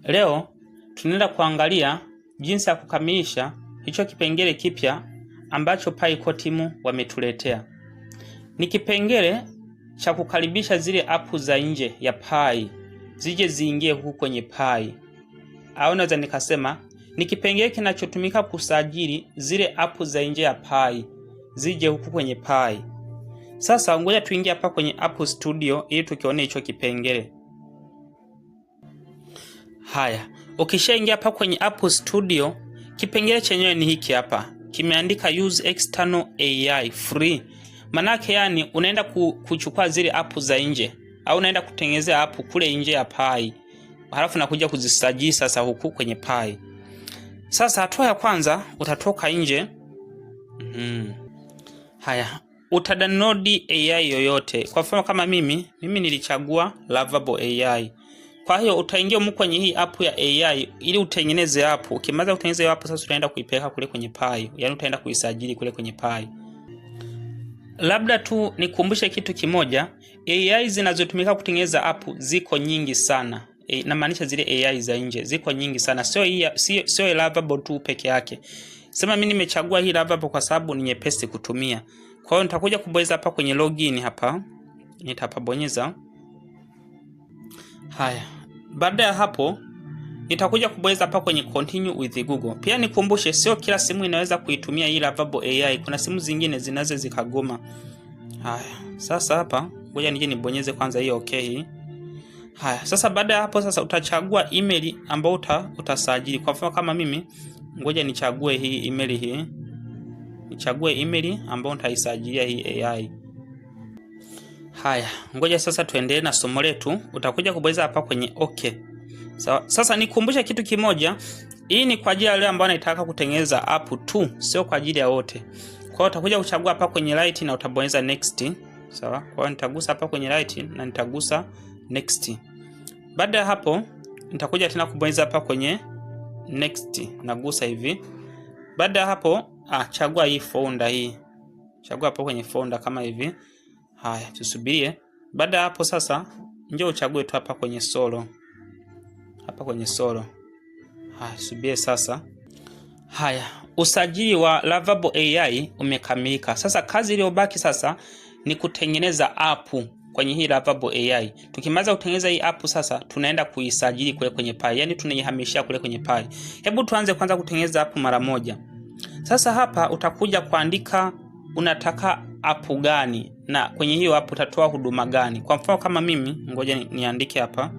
Leo tunaenda kuangalia jinsi ya kukamilisha hicho kipengele kipya ambacho PyCore team wametuletea. Ni kipengele cha kukaribisha zile app za nje ya Pi zije ziingie huku kwenye Pi. Au naweza nikasema ni kipengele kinachotumika kusajili zile app za nje ya Pi zije huku kwenye Pi. Sasa ngoja tuingie hapa kwenye App Studio ili tukione hicho kipengele. Haya, ukishaingia hapa kwenye App Studio, kipengele chenyewe ni hiki hapa. Kimeandika use external AI free. Manake yani unaenda kuchukua zile app za nje au unaenda kutengeneza app kule nje ya Pi. Halafu nakuja kuzisajili sasa huku kwenye Pi. Sasa hatua ya kwanza utatoka nje. Haya, utadownload AI yoyote. Kwa mfano kama mimi nilichagua Lovable AI. Kwa hiyo utaingia huko kwenye hii app ya AI ili utengeneze app. Ukimaliza kutengeneza app sasa utaenda kuipeleka kule kwenye Pi. Yaani utaenda kuisajili kule kwenye Pi. Labda tu nikumbushe kitu kimoja, AI zinazotumika kutengeneza app ziko nyingi sana. Na maanisha zile AI za nje ziko nyingi sana. Sio Lovable tu peke yake. Sema mimi nimechagua hii Lovable kwa sababu ni nyepesi kutumia. Kwa hiyo nitakuja kubonyeza hapa kwenye login hapa. Nitapabonyeza. Haya. Baada ya hapo nitakuja kubonyeza hapa kwenye continue with Google. Pia nikumbushe sio kila simu inaweza kuitumia hii Lovable AI. Kuna simu zingine zinaweza zikagoma. Haya. Sasa hapa ngoja nije nibonyeze kwanza hiyo okay. Haya. Sasa baada ya hapo sasa utachagua email ambayo utasajili. Kwa mfano kama mimi ngoja nichague hii email hii. Nichague email ambayo nitaisajilia hii AI. Haya, ngoja sasa tuendelee na somo letu. Utakuja kubonyeza hapa kwenye okay. Sawa. Sasa nikumbusha kitu kimoja. Hii ni kwa ajili ya wale ambao wanataka kutengeneza app tu, sio kwa ajili ya wote. Kwa hiyo utakuja kuchagua hapa kwenye right na utabonyeza next. Sawa? Kwa hiyo nitagusa hapa kwenye right na nitagusa next. Baada ya hapo nitakuja tena kubonyeza hapa kwenye next. Nagusa hivi. Baada ya hapo chagua hii folder hii. Chagua hapo kwenye folder kama hivi. Haya, tusubirie. Baada ya hapo sasa njoo uchague tu hapa kwenye solo. Hapa kwenye solo. Haya, subie sasa. Haya, usajili wa Lovable AI umekamilika. Sasa kazi iliyobaki sasa ni kutengeneza app kwenye hii Lovable AI. Tukimaliza kutengeneza hii app sasa tunaenda kuisajili kule kwenye Pi. Yaani tunaihamishia kule kwenye Pi. Hebu tuanze kwanza kutengeneza app mara moja. Sasa hapa utakuja kuandika unataka app gani na kwenye hiyo app utatoa huduma gani. Kwa mfano kama mimi ngoja niandike hapa